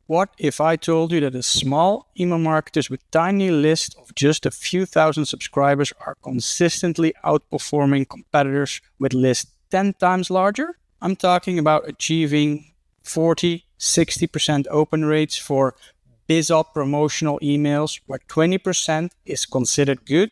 What if I told you that the small email marketers with tiny lists of just a few thousand subscribers are consistently outperforming competitors with lists 10 times larger? I'm talking about achieving 40-60% open rates for BizOp promotional emails where 20% is considered good.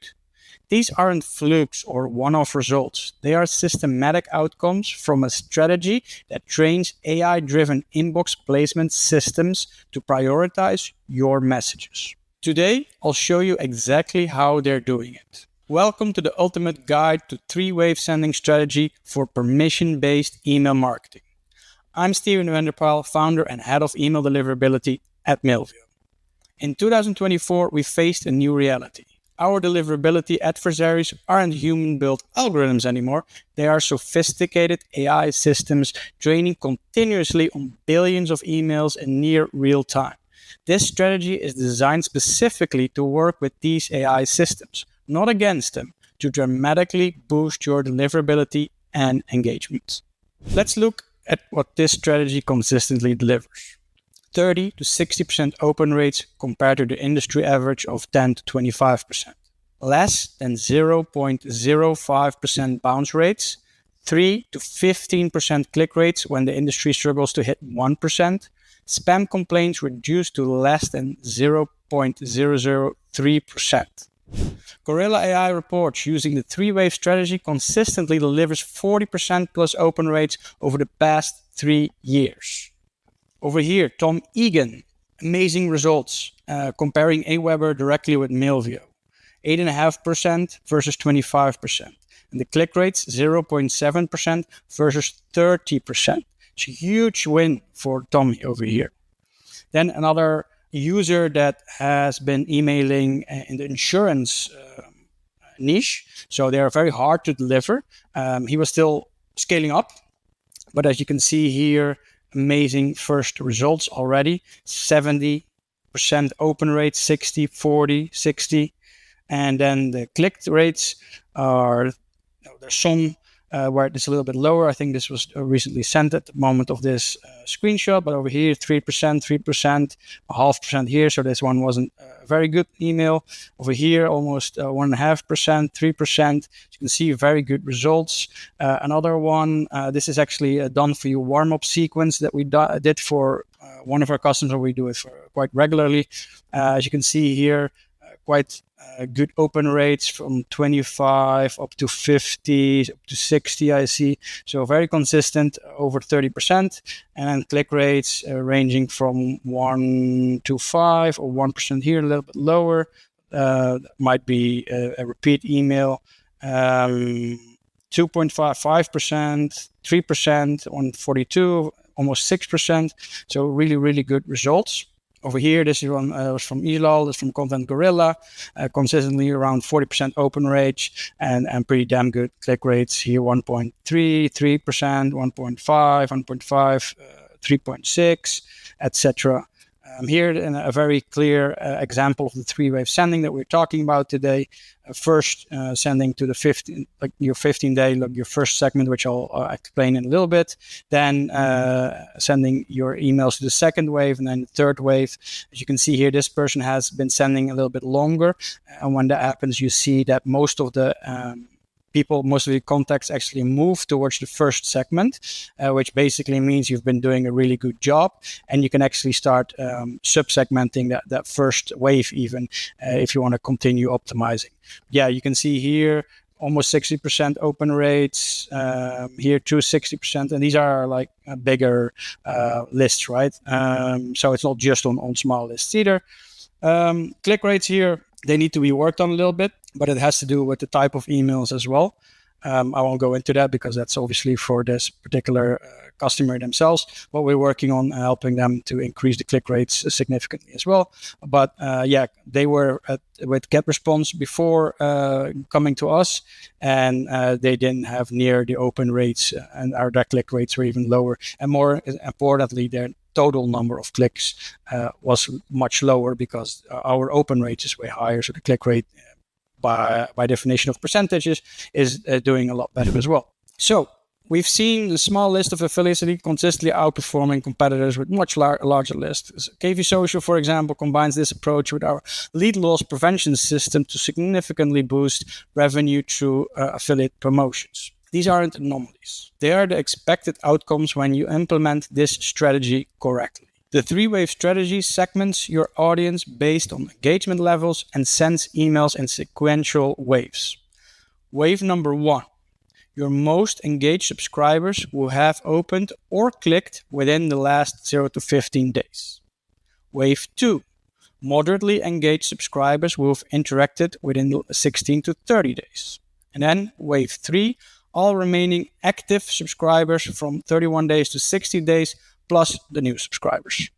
These aren't flukes or one-off results. They are systematic outcomes from a strategy that trains AI-driven inbox placement systems to prioritize your messages. Today, I'll show you exactly how they're doing it. Welcome to the ultimate guide to three-wave sending strategy for permission-based email marketing. I'm Steven Wenderpaal, founder and head of email deliverability at Mailview. In 2024, we faced a new reality. Our deliverability adversaries aren't human-built algorithms anymore. They are sophisticated AI systems training continuously on billions of emails in near real time. This strategy is designed specifically to work with these AI systems, not against them, to dramatically boost your deliverability and engagement. Let's look at what this strategy consistently delivers. 30-60% open rates compared to the industry average of 10-25%. Less than 0.05% bounce rates. 3-15% click rates when the industry struggles to hit 1%. Spam complaints reduced to less than 0.003%. Gorilla AI reports using the three-wave strategy consistently delivers 40% plus open rates over the past 3 years. Over here, Tom Egan, amazing results comparing Aweber directly with Mailview. 8.5% versus 25%. And the click rates, 0.7% versus 30%. It's a huge win for Tommy over here. Then another user that has been emailing in the insurance niche. So they are very hard to deliver. He was still scaling up. But as you can see here, amazing first results already. 70% open rate, 60, 40, 60. And then the click rates are, there's some where it's a little bit lower. I think this was recently sent at the moment of this screenshot, but over here, 3%, 3%, 0.5% here. So this one wasn't a very good email. Over here, almost 1.5%, 3%. You can see very good results. Another one, this is actually a done for you warm-up sequence that we did for one of our customers. We do it for quite regularly. As you can see here, quite good open rates from 25 up to 50, up to 60, I see. So very consistent, over 30%. And click rates ranging from 1 to 5 or 1% here, a little bit lower. Might be a repeat email. 2.5%, 3%, 142, almost 6%. So really, really good results. Over here, this one was from Elal, this is from Content Gorilla, consistently around 40% open rate and pretty damn good click rates here, 1.3, 3%, 1.5, 1.5, 3.6, etc. Here, a very clear example of the three-wave sending that we're talking about today. First, sending to the 15, like your 15-day, like your first segment, which I'll explain in a little bit. Then sending your emails to the second wave, and then the third wave. As you can see here, this person has been sending a little bit longer, and when that happens, you see that most of the most of the contacts actually move towards the first segment, which basically means you've been doing a really good job, and you can actually start sub-segmenting that first wave even if you want to continue optimizing. Yeah, you can see here almost 60% open rates, here to 60%, and these are like bigger lists, right? So it's not just on small lists either. Click rates here, they need to be worked on a little bit, but it has to do with the type of emails as well. I won't go into that because that's obviously for this particular customer themselves, but we're working on helping them to increase the click rates significantly as well. But yeah, they were with GetResponse before coming to us, and they didn't have near the open rates, and our click rates were even lower. And more importantly, their total number of clicks was much lower because our open rate is way higher. So the click rate, by definition of percentages, is doing a lot better as well. So We've seen a small list of affiliates consistently outperforming competitors with much larger lists. KV Social, for example, combines this approach with our lead loss prevention system to significantly boost revenue through affiliate promotions. These aren't anomalies. They are the expected outcomes when you implement this strategy correctly. The three-wave strategy segments your audience based on engagement levels and sends emails in sequential waves. Wave number 1. Your most engaged subscribers who have opened or clicked within the last 0 to 15 days. Wave 2. Moderately engaged subscribers who have interacted within 16 to 30 days. And then Wave 3. All remaining active subscribers from 31 days to 60 days plus the new subscribers.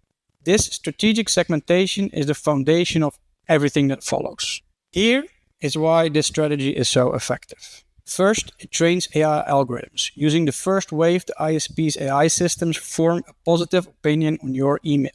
This strategic segmentation is the foundation of everything that follows. Here is why this strategy is so effective. First, it trains AI algorithms. Using the first wave, the ISP's AI systems form a positive opinion on your email.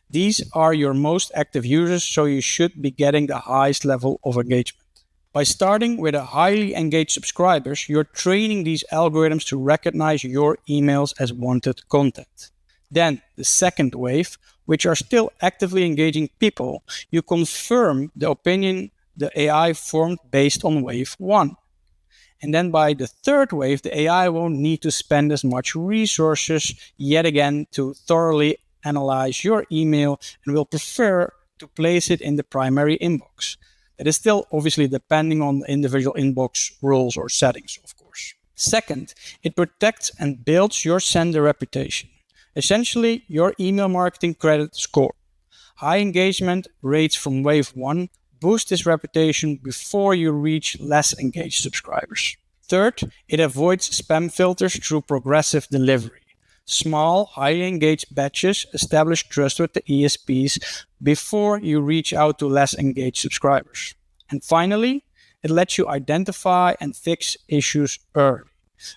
These are your most active users, so you should be getting the highest level of engagement. By starting with a highly engaged subscribers, you're training these algorithms to recognize your emails as wanted content. Then, the second wave, which are still actively engaging people, you confirm the opinion the AI formed based on wave 1. And then by the third wave, the AI won't need to spend as much resources yet again to thoroughly analyze your email and will prefer to place it in the primary inbox. That is still obviously depending on the individual inbox rules or settings, of course. Second, it protects and builds your sender reputation. Essentially, your email marketing credit score. High engagement rates from wave 1 boost this reputation before you reach less engaged subscribers. Third, it avoids spam filters through progressive delivery. Small, highly engaged batches establish trust with the ESPs before you reach out to less engaged subscribers. And finally, it lets you identify and fix issues early.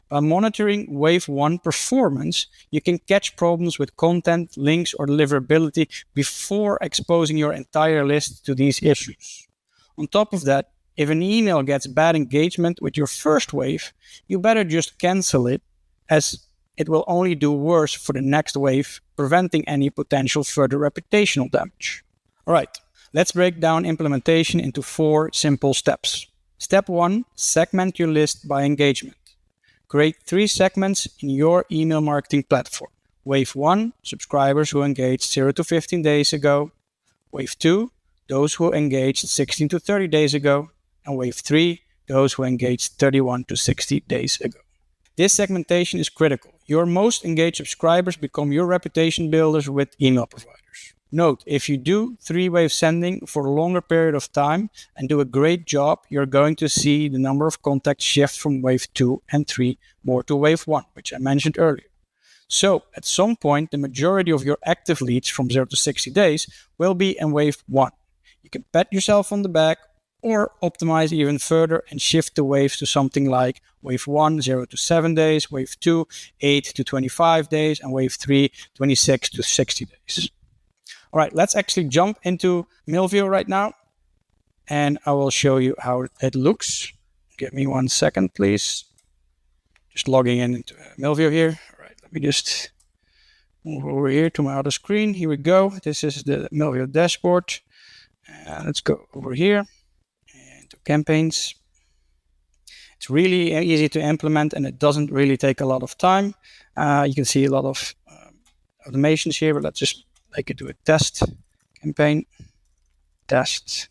By monitoring Wave 1 performance, you can catch problems with content, links, or deliverability before exposing your entire list to these issues. On top of that, if an email gets bad engagement with your first wave, you better just cancel it, as it will only do worse for the next wave, preventing any potential further reputational damage. Alright, let's break down implementation into 4 simple steps. Step 1, segment your list by engagement. Create 3 segments in your email marketing platform. Wave 1, subscribers who engaged 0 to 15 days ago. Wave 2, those who engaged 16 to 30 days ago. And Wave 3, those who engaged 31 to 60 days ago. This segmentation is critical. Your most engaged subscribers become your reputation builders with email providers. Note, if you do 3-wave sending for a longer period of time and do a great job, you're going to see the number of contacts shift from wave 2 and 3 more to wave 1, which I mentioned earlier. So, at some point, the majority of your active leads from 0 to 60 days will be in wave 1. You can pat yourself on the back or optimize even further and shift the waves to something like wave 1, 0 to 7 days, wave 2, 8 to 25 days, and wave 3, 26 to 60 days. All right, let's actually jump into Mailview right now, and I will show you how it looks. Give me 1 second, please. Just logging in into Mailview here. All right, let me just move over here to my other screen. Here we go. This is the Mailview dashboard. Let's go over here and to campaigns. It's really easy to implement, and it doesn't really take a lot of time. You can see a lot of automations here, but let's just make it do a test campaign. Test.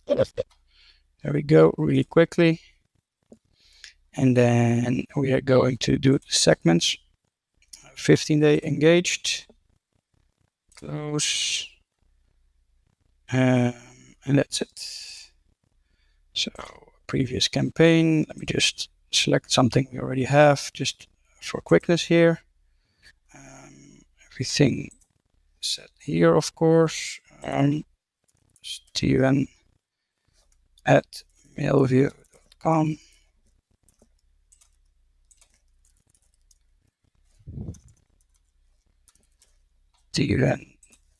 There we go, really quickly. And then we are going to do the segments. 15-day engaged. Close. And that's it. So, previous campaign. Let me just select something we already have, just for quickness here. Everything set here, of course. Steven at mailview.com. Steven,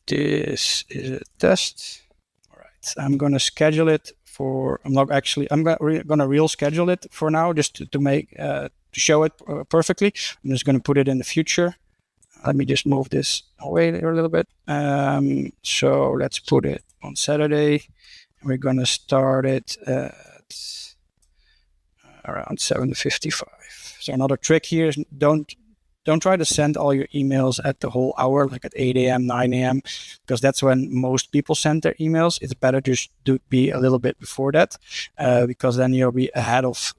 this is a test. All right, I'm going to schedule it I'm gonna real schedule it for now, just to make to show it perfectly. I'm just gonna put it in the future. Let me just move this away a little bit. So let's put it on Saturday. We're gonna start it at around 7:55. So another trick here is don't try to send all your emails at the whole hour, like at 8 a.m., 9 a.m., because that's when most people send their emails. It's better just to be a little bit before that, because then you'll be ahead of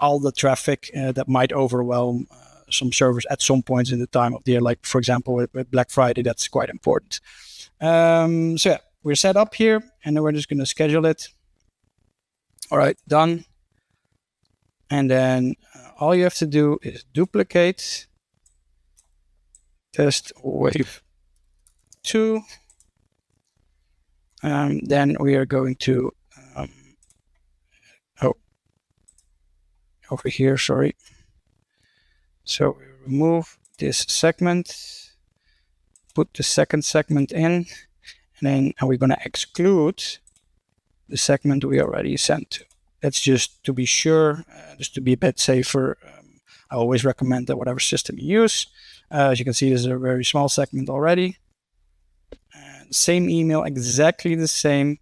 all the traffic that might overwhelm some servers at some points in the time of the year. Like, for example, with Black Friday, that's quite important. So yeah, we're set up here, and then we're just going to schedule it. All right, done. And then all you have to do is duplicate test wave 2. Then we are going to over here, sorry. So we remove this segment, put the second segment in, and then we're going to exclude the segment we already sent to. That's just to be sure, just to be a bit safer. I always recommend that whatever system you use. As you can see, this is a very small segment already. Same email, exactly the same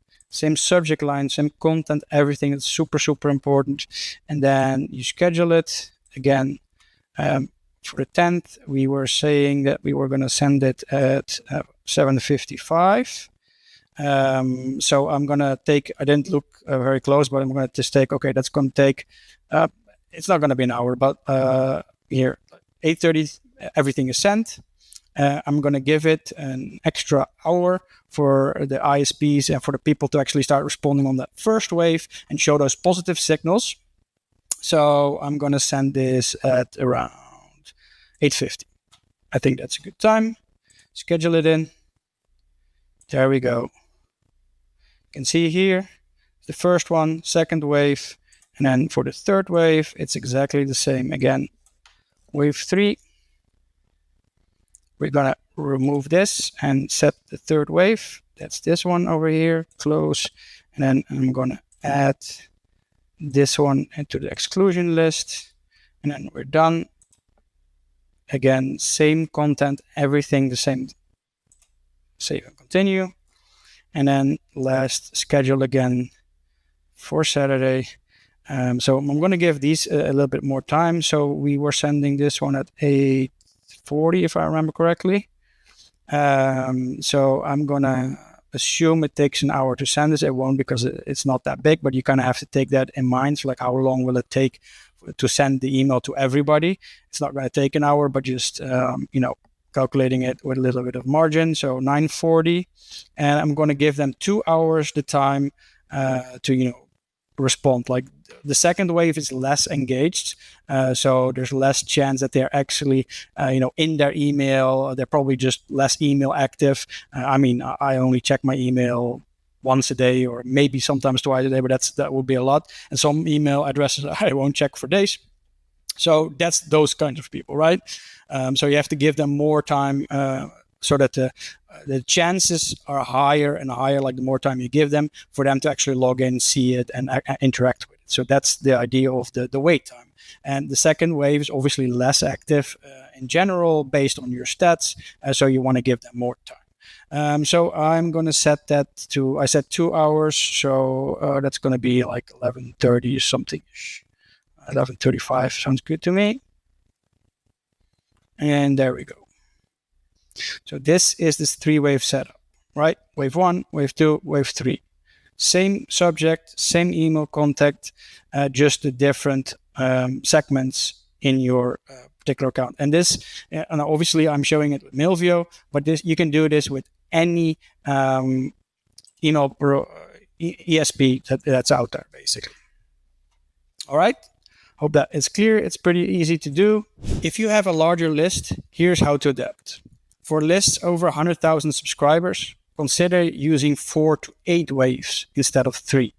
subject line, same content, everything. It's super, super important. And then you schedule it again. For the 10th, we were saying that we were going to send it at 7:55. So I'm going to take, I didn't look very close, but I'm going to just take, okay, that's going to take, it's not going to be an hour, but here, 8:30, everything is sent. I'm going to give it an extra hour for the ISPs and for the people to actually start responding on that first wave and show those positive signals. So I'm going to send this at around 8:50. I think that's a good time. Schedule it in. There we go. You can see here the first one, second wave, and then for the third wave, it's exactly the same. Again, wave 3. We're going to remove this and set the third wave. That's this one over here, close. And then I'm going to add this one into the exclusion list. And then we're done. Again, same content, everything the same. Save and continue. And then last, schedule again for Saturday. So I'm going to give these a little bit more time. So we were sending this one at 8:40, if I remember correctly. So I'm going to assume it takes an hour to send this. It won't, because it's not that big, but you kind of have to take that in mind. So like, how long will it take to send the email to everybody? It's not going to take an hour, but just, calculating it with a little bit of margin. So 9:40, and I'm going to give them 2 hours the time to, respond. Like, the second wave is less engaged, so there's less chance that they're actually, in their email. They're probably just less email active. I only check my email once a day, or maybe sometimes twice a day, but that would be a lot. And some email addresses I won't check for days. So that's those kinds of people, right? So you have to give them more time, so that the chances are higher and higher, like the more time you give them, for them to actually log in, see it, and interact with it. So that's the idea of the wait time. And the second wave is obviously less active in general based on your stats, so you want to give them more time. So I'm going to set that to, I said 2 hours, so that's going to be like 11:30 something-ish. 11:35 sounds good to me. And there we go. So this is this 3-wave setup, right? Wave 1, wave 2, wave 3. Same subject, same email contact, just the different segments in your particular account. And this, and obviously I'm showing it with Mailvio, but you can do this with any ESP that's out there, basically. All right. Hope that is clear. It's pretty easy to do. If you have a larger list, here's how to adapt. For lists over 100,000 subscribers, consider using 4 to 8 waves instead of 3.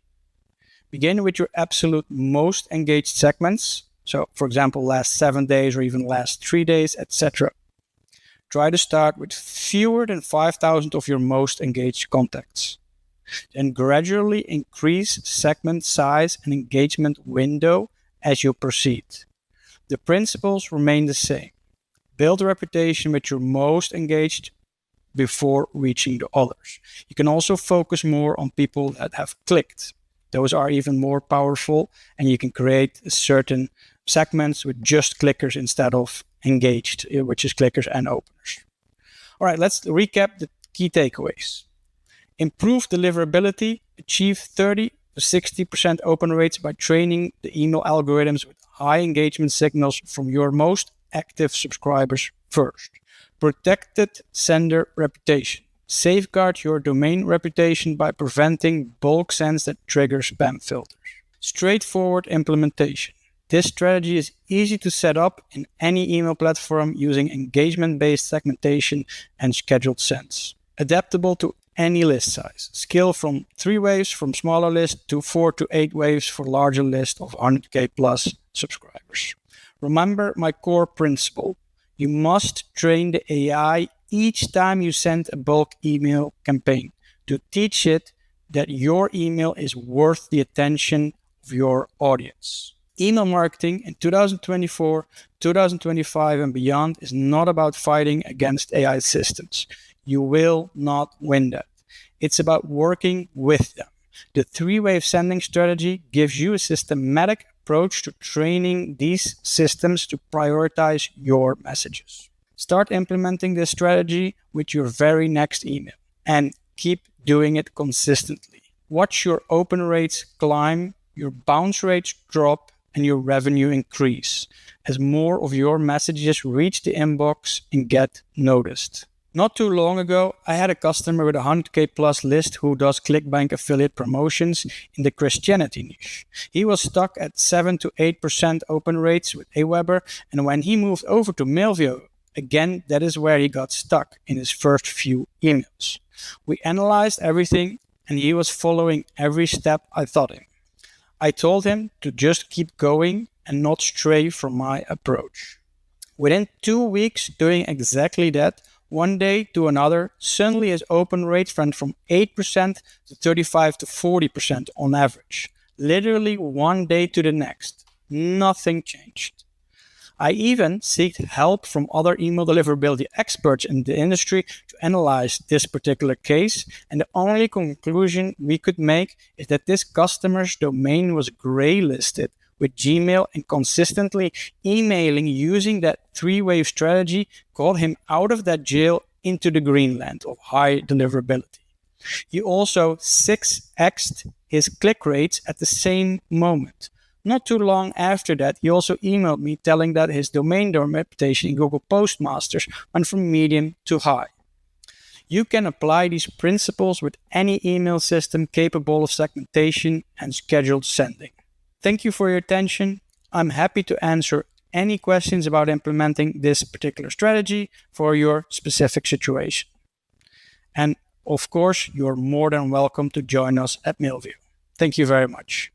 Begin with your absolute most engaged segments. So, for example, last 7 days or even last 3 days, etc. Try to start with fewer than 5,000 of your most engaged contacts. and gradually increase segment size and engagement window as you proceed. The principles remain the same. Build a reputation with your most engaged before reaching the others. You can also focus more on people that have clicked. Those are even more powerful, and you can create certain segments with just clickers instead of engaged, which is clickers and openers. All right, let's recap the key takeaways. Improve deliverability, achieve 30 to 60% open rates by training the email algorithms with high engagement signals from your most active subscribers first. Protected sender reputation. Safeguard your domain reputation by preventing bulk sends that trigger spam filters. Straightforward implementation. This strategy is easy to set up in any email platform using engagement-based segmentation and scheduled sends. Adaptable to any list size. Scale from 3 waves from smaller list to 4 to 8 waves for larger list of 100k plus subscribers. Remember my core principle. You must train the AI each time you send a bulk email campaign to teach it that your email is worth the attention of your audience. Email marketing in 2024, 2025 and beyond is not about fighting against AI systems. You will not win that. It's about working with them. The 3-wave sending strategy gives you a systematic approach to training these systems to prioritize your messages. Start implementing this strategy with your very next email and keep doing it consistently. Watch your open rates climb, your bounce rates drop, and your revenue increase as more of your messages reach the inbox and get noticed. Not too long ago, I had a customer with a 100k plus list who does ClickBank affiliate promotions in the Christianity niche. He was stuck at 7 to 8% open rates with Aweber, and when he moved over to Mailview, again, that is where he got stuck in his first few emails. We analyzed everything, and he was following every step I taught him. I told him to just keep going and not stray from my approach. Within 2 weeks doing exactly that, one day to another, suddenly his open rate went from 8% to 35 to 40% on average. Literally one day to the next. Nothing changed. I even sought help from other email deliverability experts in the industry to analyze this particular case, and the only conclusion we could make is that this customer's domain was graylisted with Gmail, and consistently emailing using that 3-wave strategy got him out of that jail into the greenland of high deliverability. He also 6x'd his click rates at the same moment. Not too long after that, he also emailed me telling that his domain reputation in Google Postmasters went from medium to high. You can apply these principles with any email system capable of segmentation and scheduled sending. Thank you for your attention. I'm happy to answer any questions about implementing this particular strategy for your specific situation. And of course, you're more than welcome to join us at Mailview. Thank you very much.